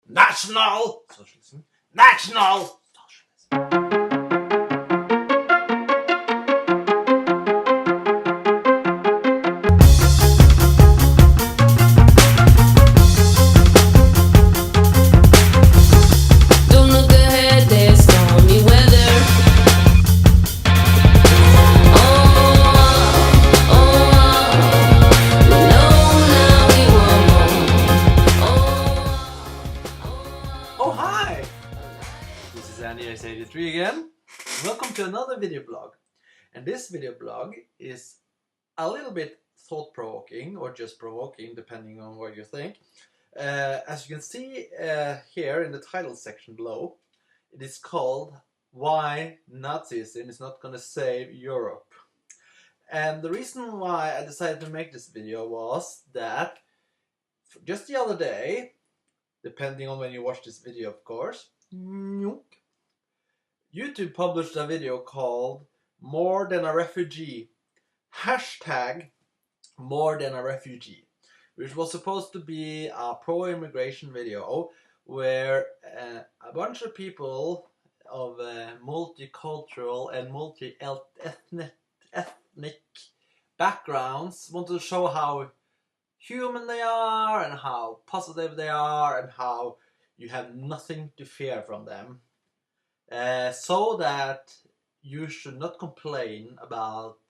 National Socialism. National Socialism. Again. Welcome to another video blog, and this video blog is a little bit thought-provoking or just provoking depending on what you think. As you can see here in the title section below, it is called Why Nazism is Not Gonna Save Europe. And the reason why I decided to make this video was that just the other day, depending on when you watch this video of course, YouTube published a video called More Than a Refugee, hashtag More Than a Refugee, which was supposed to be a pro-immigration video where a bunch of people of multicultural and multi-ethnic backgrounds wanted to show how human they are and how positive they are and how you have nothing to fear from them. So that you should not complain about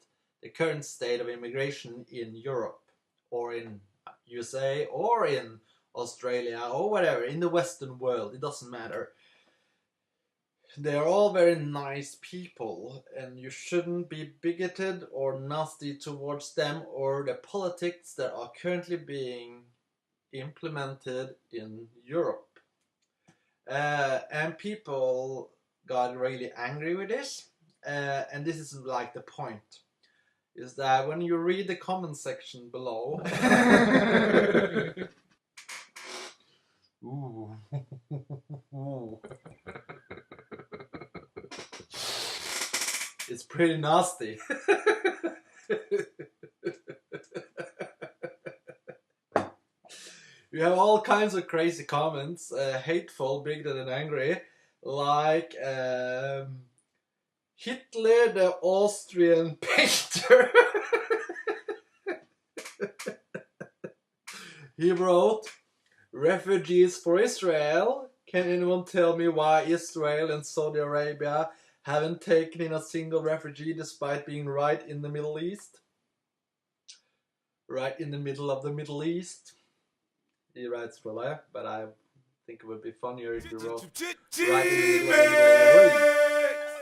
the current state of immigration in Europe or in USA or in Australia or whatever, in the Western world, it doesn't matter. They are all very nice people and you shouldn't be bigoted or nasty towards them or the politics that are currently being implemented in Europe. And people got really angry with this, and this is like the point, is that when you read the comment section below ooh. It's pretty nasty. You have all kinds of crazy comments, hateful, bigoted and angry, like Hitler the Austrian painter. He wrote, "Refugees for Israel. Can anyone tell me why Israel and Saudi Arabia haven't taken in a single refugee despite being right in the Middle East?" Right in the middle of the Middle East. He writes for life, but I think it would be funnier if you wrote right in the middle of the world.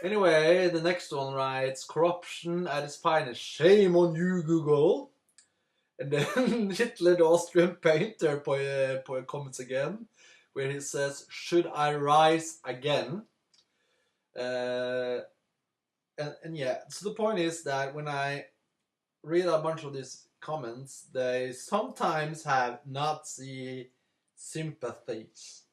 Anyway, the next one writes, "Corruption at its finest. Shame on you, Google." And then Hitler the Austrian painter comments again, where he says, "Should I rise again?" And yeah, so the point is that when I read a bunch of these comments, they sometimes have Nazi sympathies.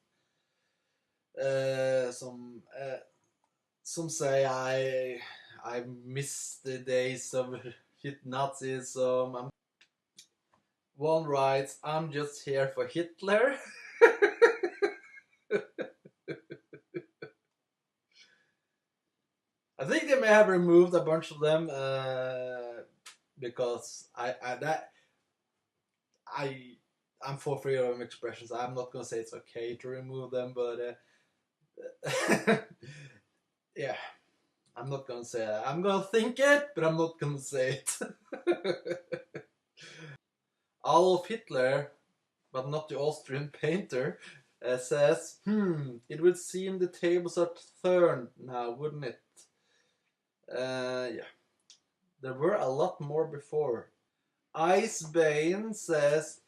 Some say I miss the days of Nazism. One writes, "I'm just here for Hitler." I think they may have removed a bunch of them because I'm for freedom of expressions. I'm not gonna say it's okay to remove them, but yeah, I'm not gonna say that. I'm gonna think it, but I'm not gonna say it. Adolf Hitler, but not the Austrian painter, says, "It would seem the tables are turned now, wouldn't it?" Yeah, there were a lot more before. Icebane says,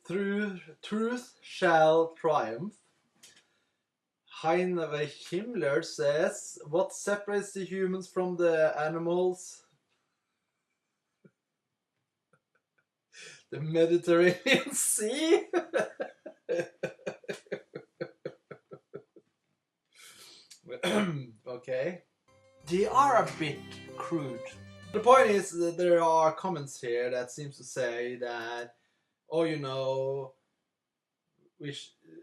"Truth shall triumph." Heinrich Himmler says, "What separates the humans from the animals? The Mediterranean Sea." Okay. They are a bit crude. The point is that there are comments here that seems to say that, oh, you know,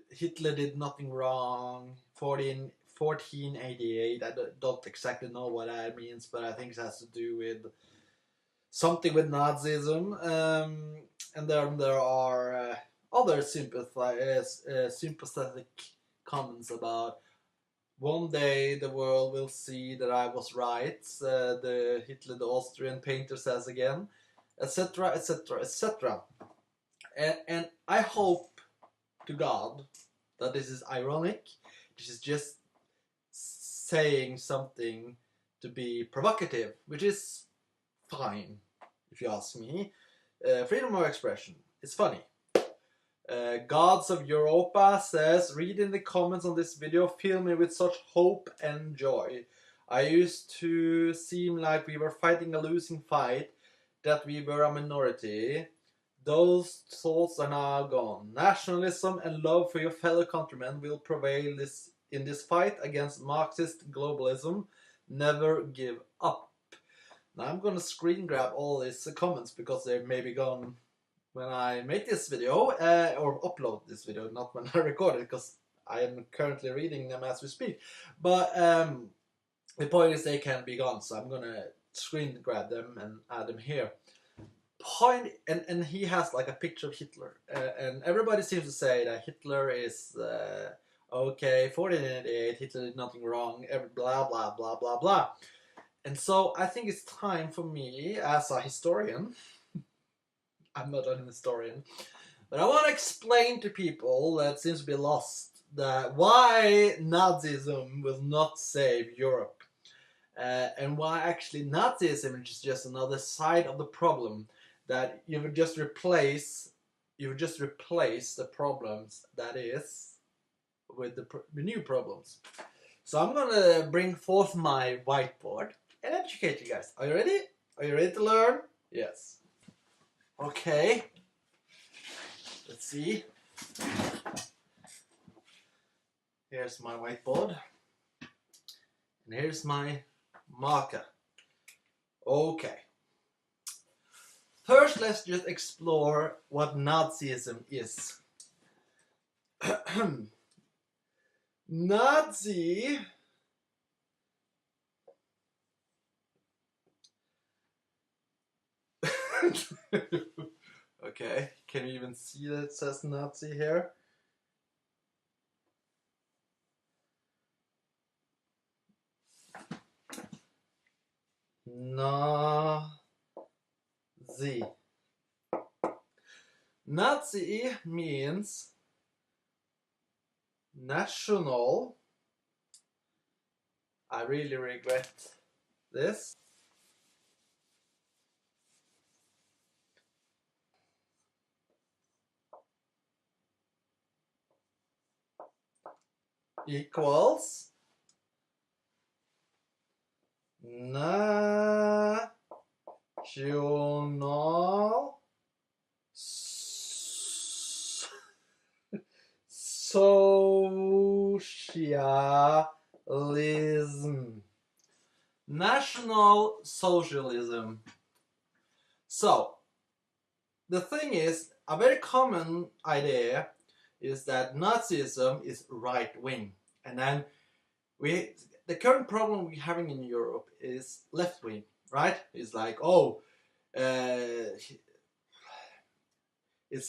Hitler did nothing wrong. 1488. I don't exactly know what that means, but I think it has to do with something with Nazism. And then there are other sympathetic comments about one day the world will see that I was right. The Hitler, the Austrian painter, says again, etc., etc., etc. And I hope to God that this is ironic. This is just saying something to be provocative, which is fine, if you ask me. Freedom of expression. It's funny. Gods of Europa says, read in the comments on this video, fill me with such hope and joy. I used to seem like we were fighting a losing fight, that we were a minority. Those thoughts are now gone. Nationalism and love for your fellow countrymen will prevail in this fight against Marxist globalism. Never give up. Now I'm gonna screen grab all these comments because they may be gone when I make this video, or upload this video, not when I record it, because I am currently reading them as we speak. But the point is they can be gone, so I'm gonna screen grab them and add them here. And he has like a picture of Hitler, and everybody seems to say that Hitler is okay, 1488, Hitler did nothing wrong, blah blah blah blah blah. And so I think it's time for me, as a historian, I'm not an historian, but I want to explain to people that seems to be lost that why Nazism will not save Europe, and why actually Nazism is just another side of the problem, that you would just replace the problems that is with the new problems. So I'm gonna bring forth my whiteboard and educate you guys. Are you ready? Are you ready to learn? Yes. Okay, let's see. Here's my whiteboard, and here's my marker. Okay. First, let's just explore what Nazism is. Nazi okay, can you even see that it says Nazi here? Nazi. Nazi means national. I really regret this. Equals national socialism. National socialism. So, the thing is, a very common idea is that Nazism is right-wing, and then the current problem we're having in Europe is left-wing, right? It's like, oh, it's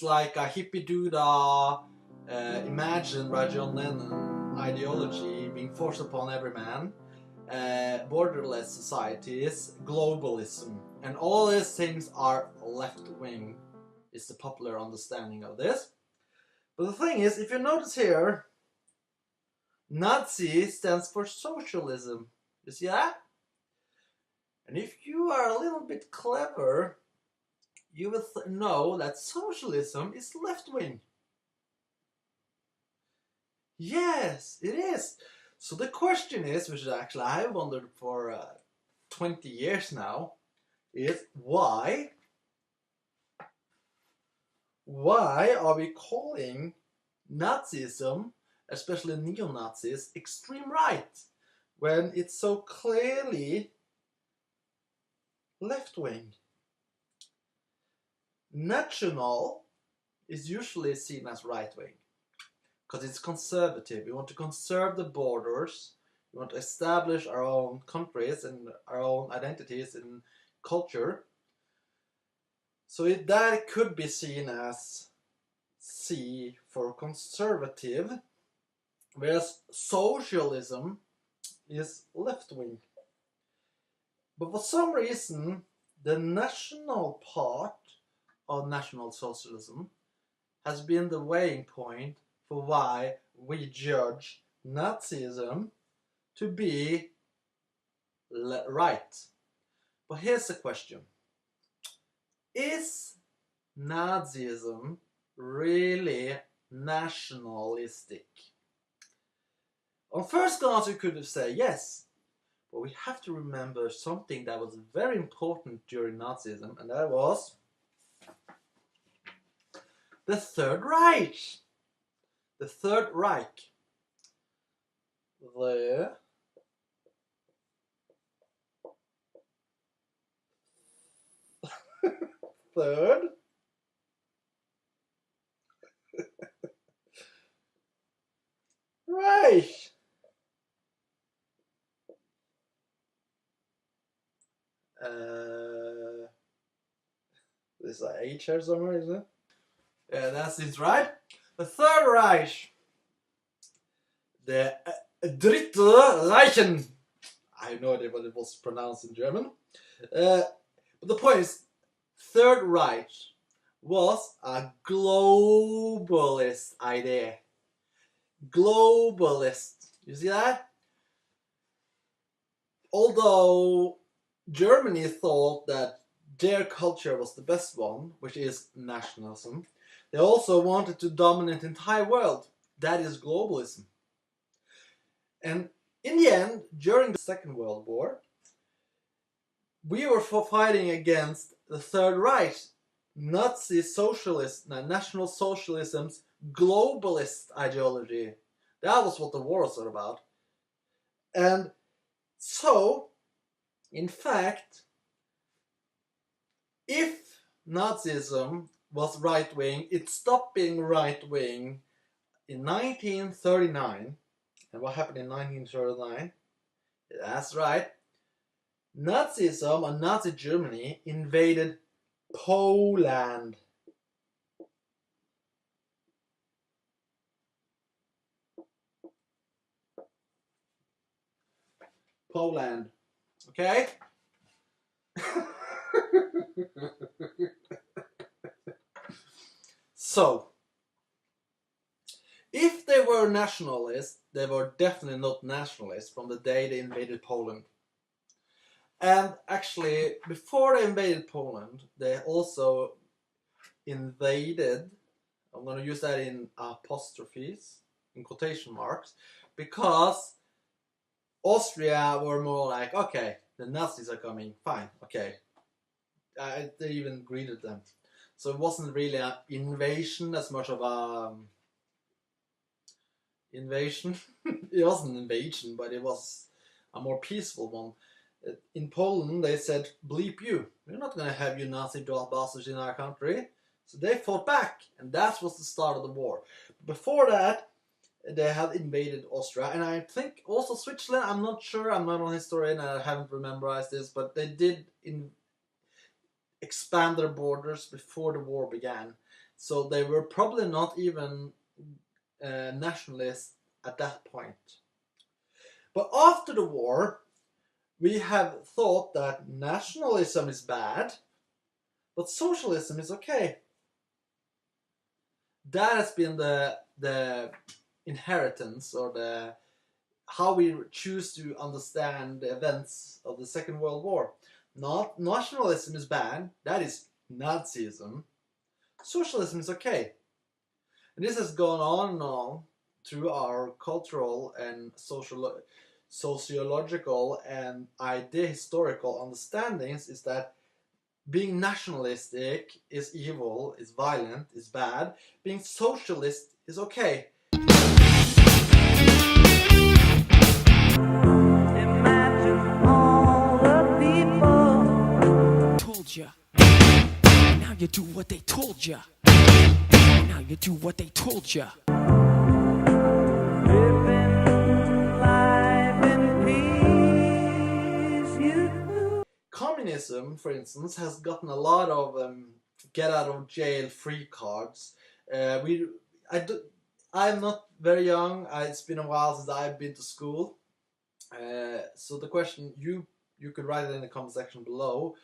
like a hippie doodah imagined by John Lennon ideology being forced upon every man, borderless societies, globalism, and all these things are left-wing, is the popular understanding of this. But the thing is, if you notice here, Nazi stands for socialism. You see that? And if you are a little bit clever, you will know that socialism is left-wing. Yes, it is. So the question is, which actually I've wondered for 20 years now, is why are we calling Nazism, especially neo-Nazis, extreme right, when it's so clearly left-wing? National is usually seen as right-wing. because it's conservative. We want to conserve the borders. We want to establish our own countries and our own identities and culture. So that could be seen as C for conservative, whereas socialism is left-wing. But for some reason, the national part of National Socialism has been the weighing point for why we judge Nazism to be right. But here's the question. Is Nazism really nationalistic? On first glance, you could say yes, but we have to remember something that was very important during Nazism, and that was the Third Reich. The Third Reich. The Third Reich. There's an H here somewhere, isn't it? Yeah, that seems right. The Third Reich. The Dritte Reichen. I have no idea what it was pronounced in German. But the point is, Third Reich was a globalist idea. Globalist. You see that? Although Germany thought that their culture was the best one, which is nationalism, they also wanted to dominate the entire world. That is globalism. And in the end, during the Second World War, we were fighting against the Third Reich, Nazi socialist, National Socialism's globalist ideology. That was what the war was all about. And so, in fact, if Nazism was right-wing, it stopped being right-wing in 1939. And what happened in 1939? That's right. Nazism and Nazi Germany invaded Poland. Poland. Okay? So, if they were nationalists, they were definitely not nationalists from the day they invaded Poland. And actually, before they invaded Poland, they also invaded, I'm going to use that in apostrophes, in quotation marks, because Austria were more like, okay, the Nazis are coming, fine, okay. They even greeted them. So it wasn't really an invasion as much of a invasion. It wasn't an invasion, but it was a more peaceful one. In Poland, they said, bleep you. We're not going to have you Nazi bastards in our country. So they fought back, and that was the start of the war. Before that, they had invaded Austria, and I think also Switzerland. I'm not sure, I'm not a historian, I haven't memorized this, but they did expand their borders before the war began. So they were probably not even nationalists at that point. But after the war, we have thought that nationalism is bad, but socialism is okay. That has been the inheritance, or the how we choose to understand the events of the Second World War. Not nationalism is bad, that is Nazism. Socialism is okay. And this has gone on and on through our cultural and sociological and historical understandings, is that being nationalistic is evil, is violent, is bad. Being socialist is okay. Imagine all the people told you. Now you do what they told you. Now you do what they told you. communism, for instance, has gotten a lot of get out of jail free cards. I'm not very young. It's been a while since I've been to school. So the question you could write it in the comment section below.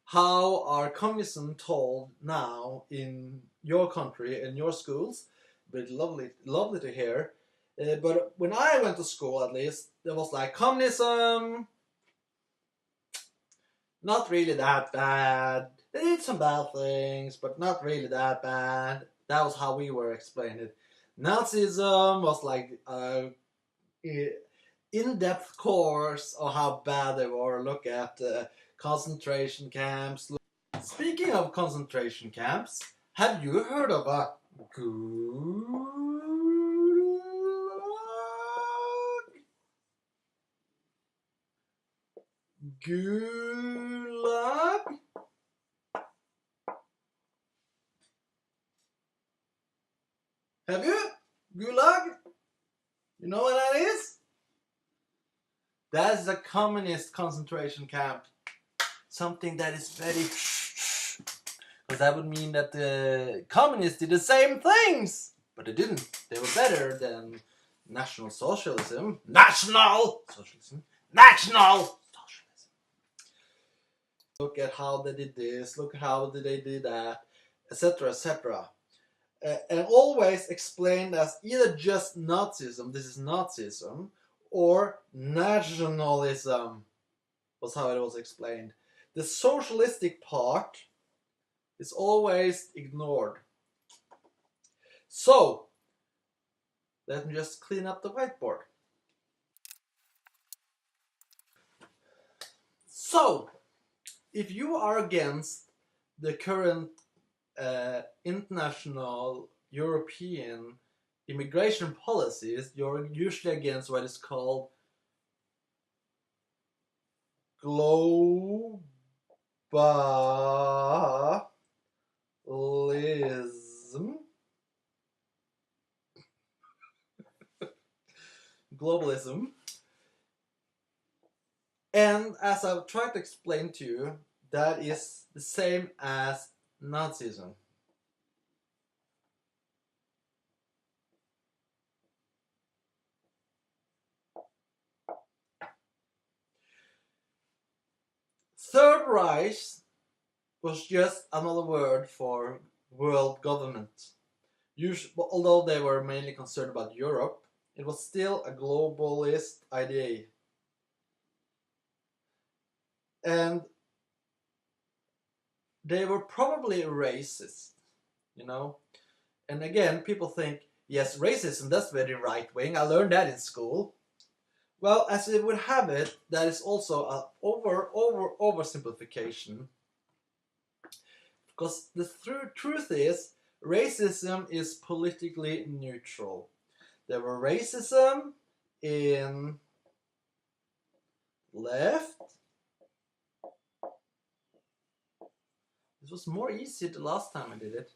How are communism told now in your country, in your schools? But lovely to hear. But when I went to school, at least, there was like communism, not really that bad. They did some bad things, but not really that bad. That was how we were explained it. Nazism was like in-depth course of how bad they were. Look at concentration camps. Speaking of concentration camps, have you heard of a gulag? Have you? Gulag? You know what that is? That is a communist concentration camp. Something that is very... Because that would mean that the communists did the same things. But they didn't. They were better than National Socialism. National Socialism. Look at how they did this. Look at how they did that. Etc. etc. And always explained as either just Nazism, this is Nazism, or nationalism was how it was explained. The socialistic part is always ignored. So, let me just clean up the whiteboard. So, if you are against the current international European immigration policies, you're usually against what is called globalism. Globalism. And as I've tried to explain to you, that is the same as Nazism. Third Reich was just another word for world government. Although they were mainly concerned about Europe, it was still a globalist idea. And they were probably racist, you know. And again, people think, yes, racism, that's very right-wing. I learned that in school. Well, as it would have it, that is also an oversimplification. Because the truth is, racism is politically neutral. There were racism in left. This was more easy the last time I did it.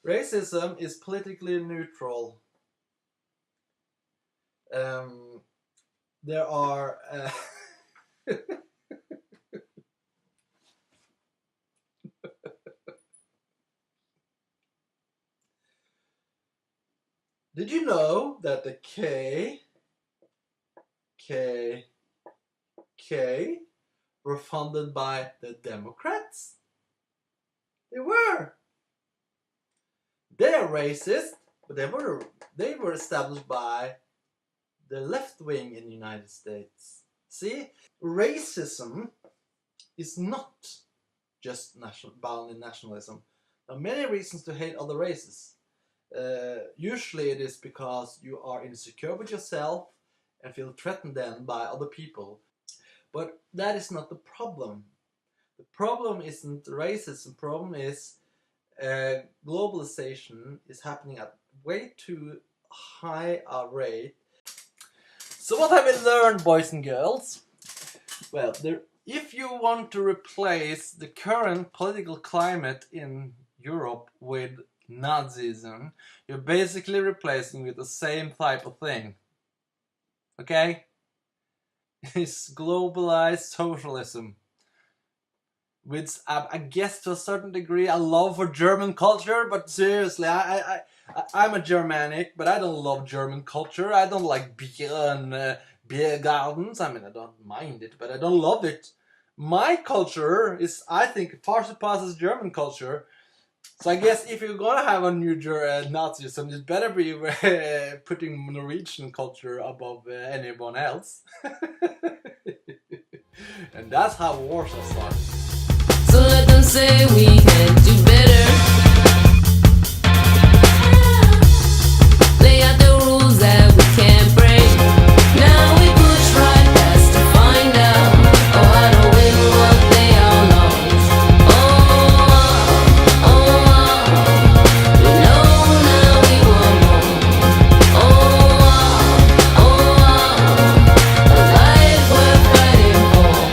Racism is politically neutral. There are Did you know that the KKK were funded by the Democrats? They were. They are racist, but they were established by the left wing in the United States. See, racism is not just bound in nationalism. There are many reasons to hate other races. Usually it is because you are insecure with yourself and feel threatened then by other people. But that is not the problem. The problem isn't racism. The problem is globalization is happening at way too high a rate. So what have we learned, boys and girls? Well, if you want to replace the current political climate in Europe with Nazism, you're basically replacing with the same type of thing. Okay? It's globalized socialism. with I guess to a certain degree a love for German culture. But seriously, I'm a Germanic, but I don't love German culture. I don't like beer and beer gardens. I mean, I don't mind it, but I don't love it. My culture is, I think, far surpasses German culture. So I guess if you're gonna have a new Nazism, it better be putting Norwegian culture above anyone else. And that's how wars are started. So let them say we can do better.